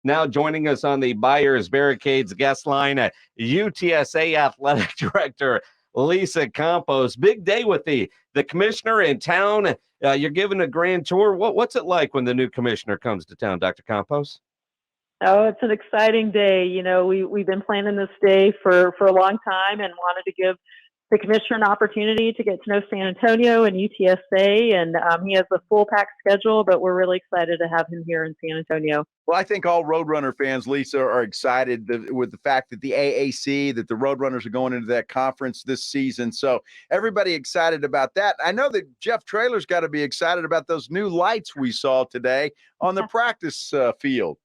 Now joining us on the Buyers Barricades guest line, UTSA Athletic Director Lisa Campos. Big day with the commissioner in town. You're giving a grand tour. What's it like when the new commissioner comes to town, Dr. Campos? Oh, it's an exciting day. We've been planning this day for a long time and wanted to give the commissioner an opportunity to get to know San Antonio and UTSA. And he has a full pack schedule, but we're really excited to have him here in San Antonio. Well, I think all Roadrunner fans, Lisa, are excited with the fact that the AAC, that the Roadrunners are going into that conference this season. So everybody excited about that. I know that Jeff Traylor's got to be excited about those new lights we saw today on the practice field.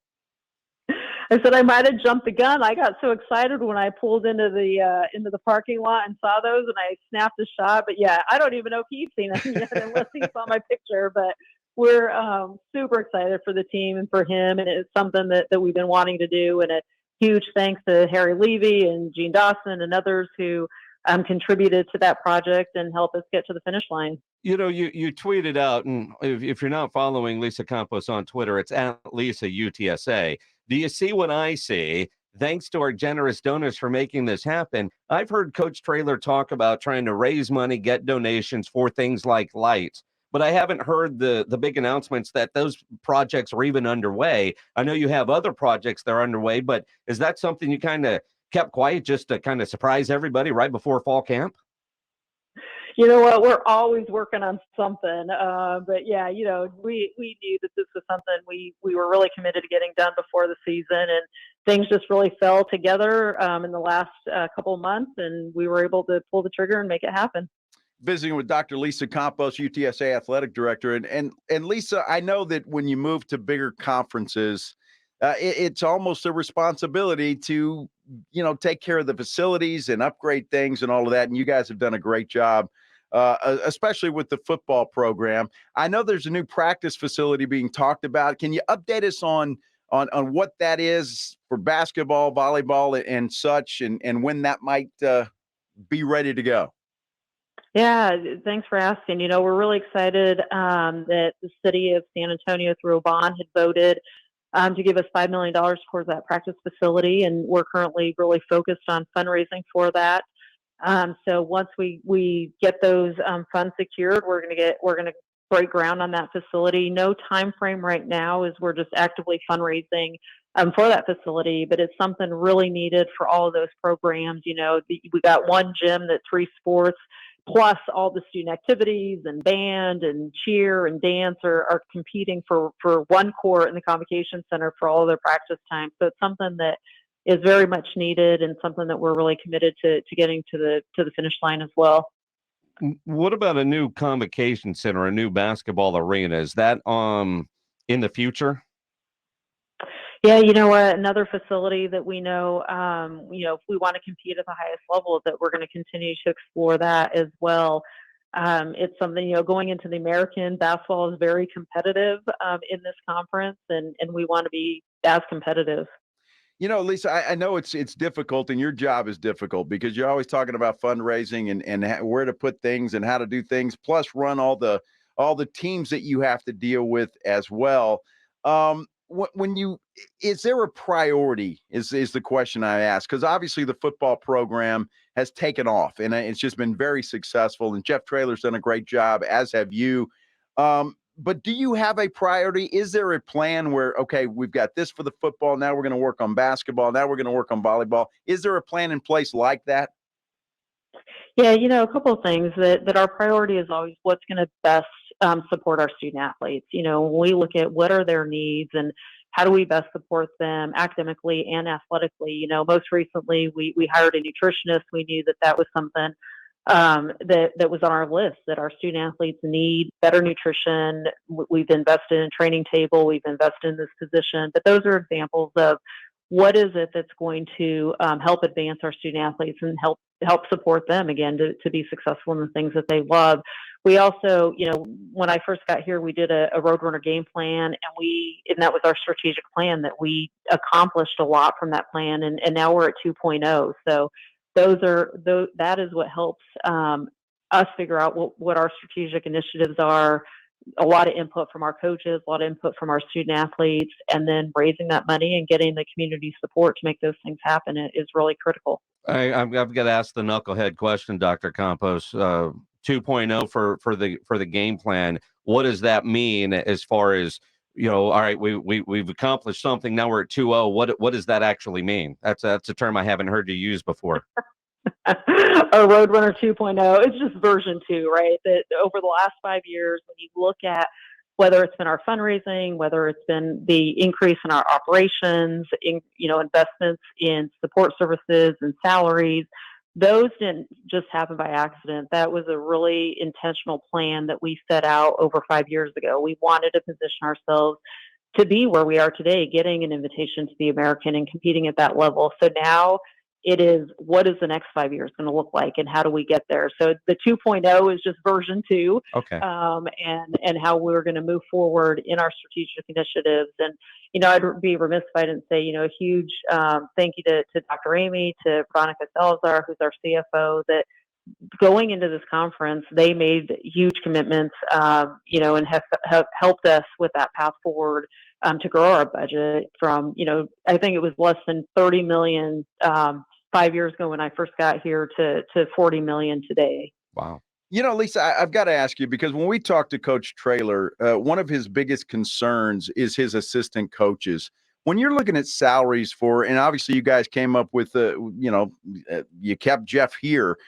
I said I might have jumped the gun. I got so excited when I pulled into the parking lot and saw those, and I snapped a shot. But yeah, I don't even know if he's seen them yet unless he saw my picture. But we're super excited for the team and for him, and it's something that we've been wanting to do. And a huge thanks to Harry Levy and Gene Dawson and others who contributed to that project and helped us get to the finish line. You know, you tweeted out, and if you're not following Lisa Campos on Twitter, it's at Lisa UTSA. Do you see what I see? Thanks to our generous donors for making this happen. I've heard Coach Traylor talk about trying to raise money, get donations for things like lights, but I haven't heard the big announcements that those projects are even underway. I know you have other projects that are underway, but is that something you kind of kept quiet just to kind of surprise everybody right before fall camp? You know what? We're always working on something. But yeah, we knew that this was something we were really committed to getting done before the season, and things just really fell together in the last couple of months, and we were able to pull the trigger and make it happen. Visiting with Dr. Lisa Campos, UTSA Athletic Director. And Lisa, I know that when you move to bigger conferences, it's almost a responsibility to, take care of the facilities and upgrade things and all of that. And you guys have done a great job, especially with the football program. I know there's a new practice facility being talked about. Can you update us on what that is for basketball, volleyball, and such, and when that might be ready to go? Yeah, thanks for asking. We're really excited that the city of San Antonio, through a bond, had voted to give us $5 million towards that practice facility, and we're currently really focused on fundraising for that. So once we get those funds secured, we're going to break ground on that facility. No time frame right now, as we're just actively fundraising for that facility, but it's something really needed for all of those programs. We got one gym that's 3 sports, plus all the student activities and band and cheer and dance are competing for one court in the convocation center for all of their practice time. So it's something that is very much needed and something that we're really committed to getting to the finish line as well. What about a new convocation center, a new basketball arena? Is that in the future? Yeah, you know what? Another facility that we know, if we want to compete at the highest level, that we're going to continue to explore that as well. It's something, going into the American, basketball is very competitive in this conference, and we want to be as competitive. Lisa, I know it's difficult, and your job is difficult because you're always talking about fundraising and where to put things and how to do things, plus run all the teams that you have to deal with as well. Is there a priority is the question I ask, because obviously the football program has taken off and it's just been very successful, and Jeff Traylor's done a great job, as have you. But do you have a priority? Is there a plan where, okay, we've got this for the football, now we're going to work on basketball, now we're going to work on volleyball? Is there a plan in place like that? Yeah, a couple of things that our priority is always what's going to best support our student athletes. When we look at what are their needs and how do we best support them academically and athletically. Most recently we hired a nutritionist. We knew that was something that was on our list, that our student athletes need better nutrition. We've invested in training table. We've invested in this position. But those are examples of what is it that's going to help advance our student athletes and help support them, again, to be successful in the things that they love. We also, when I first got here, we did a Roadrunner game plan, and that was our strategic plan, that we accomplished a lot from that plan, and now we're at 2.0. So that is what helps us figure out what our strategic initiatives are, a lot of input from our coaches, a lot of input from our student athletes, and then raising that money and getting the community support to make those things happen is really critical. I've got to ask the knucklehead question, Dr. Campos. 2.0 for the game plan. What does that mean as far as, all right, we've accomplished something. Now we're at 2.0. What does that actually mean? That's a term I haven't heard you use before. A Roadrunner 2.0. It's just version 2, right? That over the last 5 years, when you look at whether it's been our fundraising, whether it's been the increase in our operations, investments in support services and salaries, those didn't just happen by accident. That was a really intentional plan that we set out over 5 years ago. We wanted to position ourselves to be where we are today, getting an invitation to the American and competing at that level. So now it is, what is the next 5 years going to look like, and how do we get there? So the 2.0 is just version 2, okay, and how we're going to move forward in our strategic initiatives. And I'd be remiss if I didn't say a huge thank you to Dr. Amy, to Veronica Salazar, who's our CFO, that going into this conference, they made huge commitments, and have helped us with that path forward to grow our budget from, I think it was less than 30 million 5 years ago when I first got here to 40 million today. Wow. Lisa, I've got to ask you, because when we talked to Coach Traylor, one of his biggest concerns is his assistant coaches. When you're looking at salaries and obviously you guys came up with, you kept Jeff here.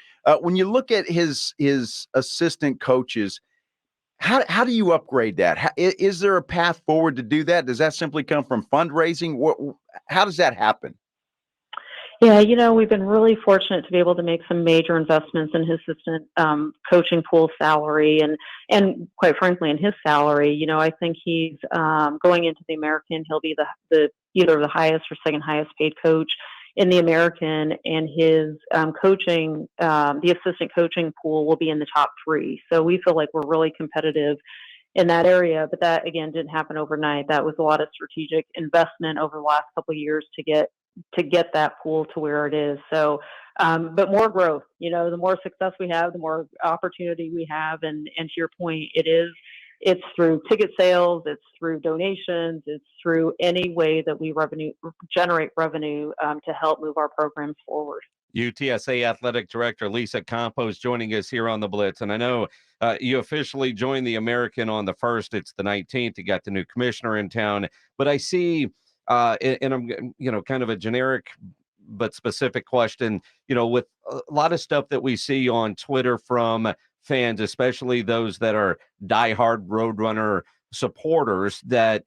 When you look at his assistant coaches, how do you upgrade that? Is there a path forward to do that? Does that simply come from fundraising? How does that happen? Yeah, we've been really fortunate to be able to make some major investments in his assistant coaching pool salary, and quite frankly, in his salary. I think he's going into the American. He'll be the either the highest or second highest paid coach in the American, and his coaching, the assistant coaching pool will be in the top 3. So we feel like we're really competitive in that area. But that, again, didn't happen overnight. That was a lot of strategic investment over the last couple of years to get that pool to where it is. So, but more growth, the more success we have, the more opportunity we have. And to your point, it's through ticket sales, it's through donations, it's through any way that we generate revenue to help move our programs forward. UTSA Athletic Director Lisa Campos joining us here on the Blitz. And I know you officially joined the American on the 1st. It's the 19th. You got the new commissioner in town. But I see, and I'm, kind of a generic but specific question, with a lot of stuff that we see on Twitter from fans, especially those that are diehard Roadrunner supporters that,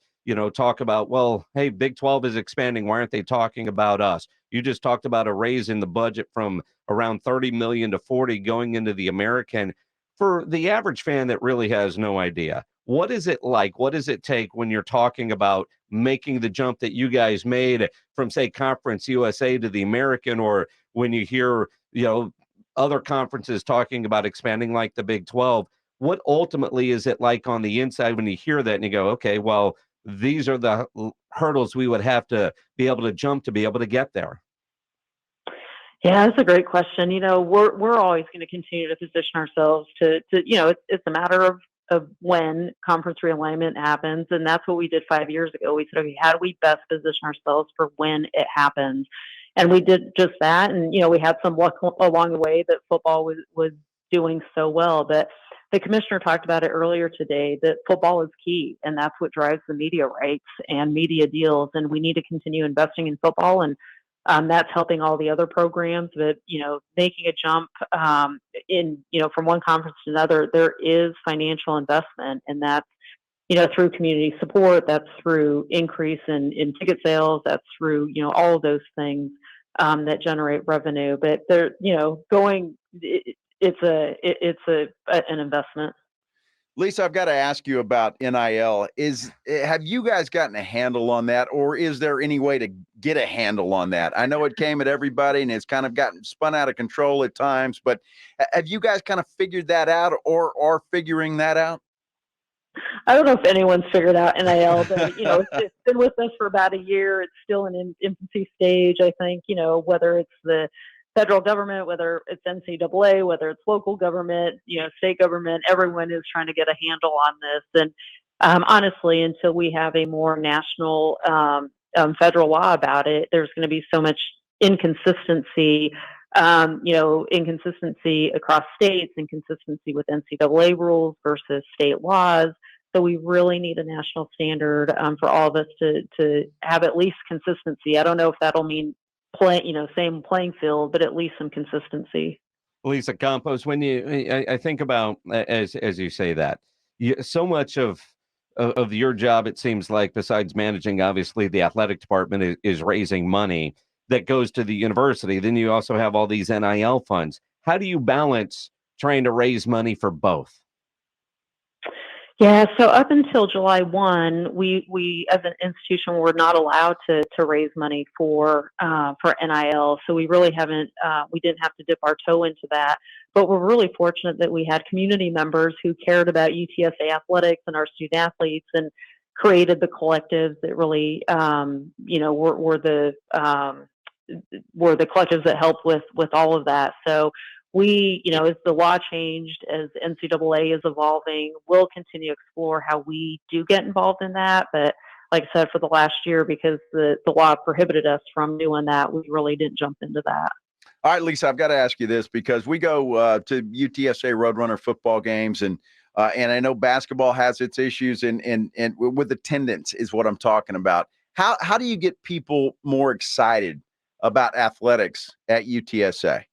talk about, well, hey, Big 12 is expanding. Why aren't they talking about us? You just talked about a raise in the budget from around 30 million to 40 going into the American. For the average fan that really has no idea, what is it like? What does it take when you're talking about making the jump that you guys made from, say, Conference USA to the American, or when you hear, other conferences talking about expanding like the Big 12? What ultimately is it like on the inside when you hear that and you go, okay, well, these are the hurdles we would have to be able to jump to be able to get there? Yeah, that's a great question. We're always going to continue to position ourselves to it's a matter of when conference realignment happens. And that's what we did 5 years ago. We said, okay, how do we best position ourselves for when it happens? And we did just that. And, we had some luck along the way that football was doing so well. But the commissioner talked about it earlier today, that football is key, and that's what drives the media rights and media deals. And we need to continue investing in football, and that's helping all the other programs. But, making a jump from one conference to another, there is financial investment, and that's, through community support, that's through increase in ticket sales, that's through, all of those things that generate revenue. But they're, it's an investment. Lisa, I've got to ask you about NIL. Have you guys gotten a handle on that, or is there any way to get a handle on that? I know it came at everybody and it's kind of gotten spun out of control at times, but have you guys kind of figured that out, or are figuring that out? I don't know if anyone's figured out NIL, but it's been with us for about a year. It's still in infancy stage, I think. Whether it's the federal government, whether it's NCAA, whether it's local government, state government, everyone is trying to get a handle on this. And honestly, until we have a more national federal law about it, there's going to be so much inconsistency, inconsistency across states, inconsistency with NCAA rules versus state laws. So we really need a national standard for all of us to have at least consistency. I don't know if that'll mean same playing field, but at least some consistency. Lisa Campos, when I think about, as you say that, so much of your job, it seems like, besides managing, obviously, the athletic department is raising money that goes to the university. Then you also have all these NIL funds. How do you balance trying to raise money for both? Yeah, so up until July 1, we as an institution were not allowed to raise money for NIL. So we really haven't we didn't have to dip our toe into that. But we're really fortunate that we had community members who cared about UTSA athletics and our student athletes and created the collectives that really were the collectives that helped with all of that. So we, as the law changed, as NCAA is evolving, we'll continue to explore how we do get involved in that. But like I said, for the last year, because the law prohibited us from doing that, we really didn't jump into that. All right, Lisa, I've got to ask you this because we go to UTSA Roadrunner football games, and I know basketball has its issues, and with attendance is what I'm talking about. How do you get people more excited about athletics at UTSA?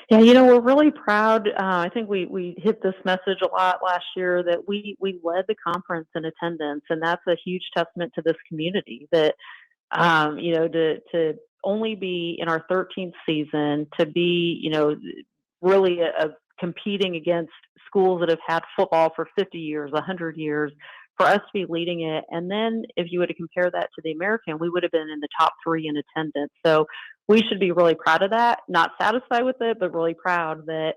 Yeah, we're really proud. I think we hit this message a lot last year that we led the conference in attendance, and that's a huge testament to this community. That to only be in our 13th season, to be really competing against schools that have had football for 50 years, 100 years, for us to be leading it. And then if you were to compare that to the American, we would have been in the top 3 in attendance. So we should be really proud of that, not satisfied with it, but really proud that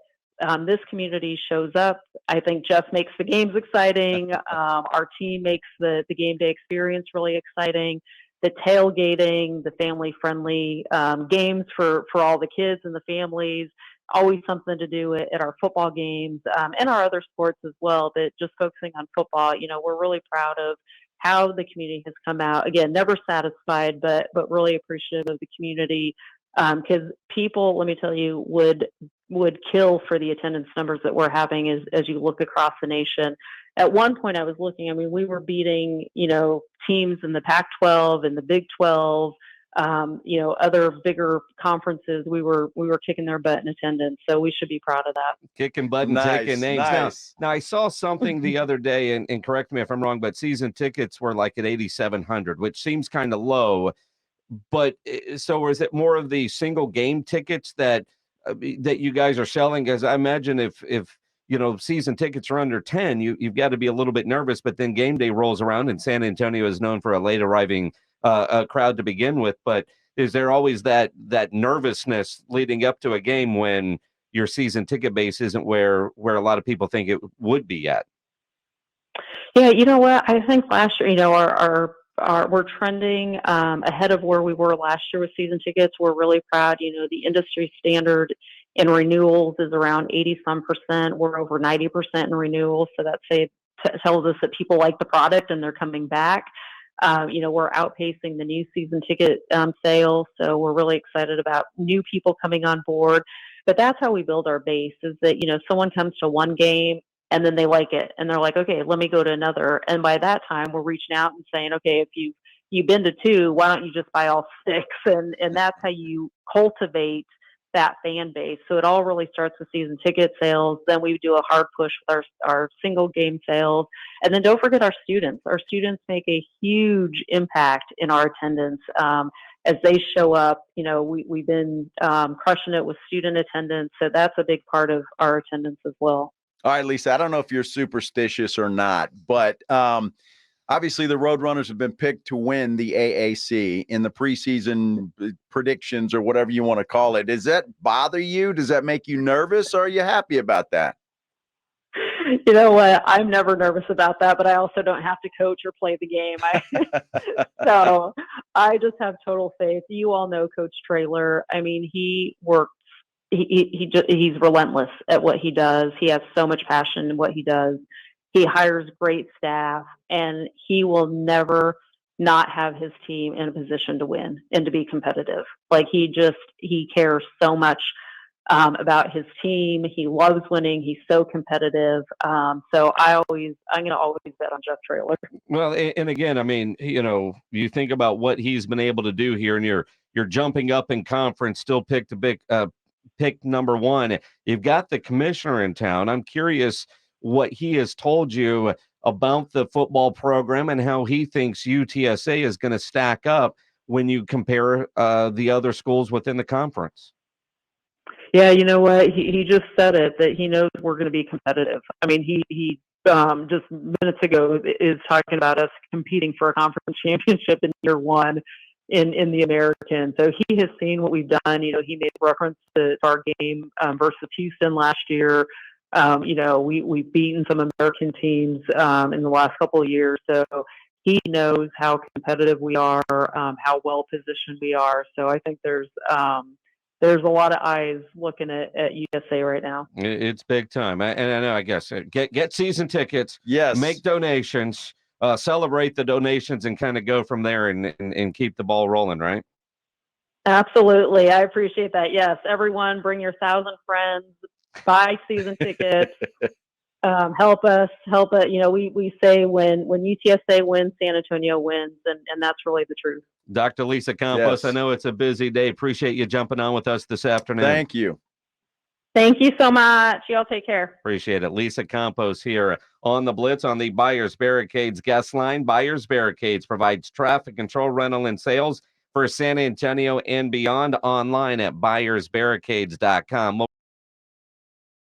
this community shows up. I think Jeff makes the games exciting. Our team makes the game day experience really exciting. The tailgating, the family-friendly games for all the kids and the families, always something to do at our football games and our other sports as well. But just focusing on football, we're really proud of how the community has come out. Again, never satisfied, but really appreciative of the community because people, let me tell you, would kill for the attendance numbers that we're having as you look across the nation. At one point I was looking, we were beating, teams in the Pac-12 and the Big 12, other bigger conferences. We were kicking their butt in attendance. So we should be proud of that. Kicking butt and taking names. Nice. Now, I saw something the other day, and correct me if I'm wrong, but season tickets were like at 8,700, which seems kind of low. But so is it more of the single game tickets that you guys are selling? Because I imagine if season tickets are under 10, you've got to be a little bit nervous. But then game day rolls around, and San Antonio is known for a late arriving crowd to begin with. But is there always that nervousness leading up to a game when your season ticket base isn't where a lot of people think it would be at? Yeah, you know what? I think last year, we're trending ahead of where we were last year with season tickets. We're really proud. The industry standard in renewals is around 80-some%. We're over 90% in renewals, so that tells us that people like the product and they're coming back. We're outpacing the new season ticket sales, so we're really excited about new people coming on board. But that's how we build our base, is that someone comes to one game and then they like it and they're like, okay, let me go to another. And by that time, we're reaching out and saying, okay, if you've been to 2, why don't you just buy all 6? And that's how you cultivate that fan base. So it all really starts with season ticket sales. Then we do a hard push with our single game sales. And then don't forget our students. Our students make a huge impact in our attendance. As they show up, we've been crushing it with student attendance. So that's a big part of our attendance as well. All right, Lisa, I don't know if you're superstitious or not, but obviously the Roadrunners have been picked to win the AAC in the preseason predictions or whatever you want to call it. Does that bother you? Does that make you nervous? Or are you happy about that? You know what? I'm never nervous about that, but I also don't have to coach or play the game. So I just have total faith. You all know Coach Traylor. I mean, he works. He's relentless at what he does. He has so much passion in what he does. He hires great staff, and he will never not have his team in a position to win and to be competitive. Like he cares so much about his team. He loves winning. He's so competitive. So I'm going to always bet on Jeff Traylor. Well, and again, I mean, you think about what he's been able to do here, and you're jumping up in conference, still picked a big pick number one. You've got the commissioner in town. I'm curious what he has told you about the football program and how he thinks UTSA is going to stack up when you compare the other schools within the conference. Yeah, you know what? He just said it, that he knows we're going to be competitive. I mean, he just minutes ago is talking about us competing for a conference championship in year one in the American. So he has seen what we've done. He made reference to our game versus Houston last year. We've beaten some American teams in the last couple of years. So he knows how competitive we are, how well positioned we are. So I think there's a lot of eyes looking at USA right now. It's big time. And I know, I guess, get season tickets, Yes. make donations, celebrate the donations, and kind of go from there and keep the ball rolling, right? Absolutely. I appreciate that. Yes. Everyone, bring your 1,000 friends, buy season tickets, help us. We say when UTSA wins, San Antonio wins, and that's really the truth. Dr. Lisa Campos, Yes. I know it's a busy day. Appreciate you jumping on with us this afternoon. Thank you. Thank you so much. Y'all take care. Appreciate it. Lisa Campos here on the Blitz on the Buyers Barricades guest line. Buyers Barricades provides traffic control, rental, and sales for San Antonio and beyond, online at buyersbarricades.com.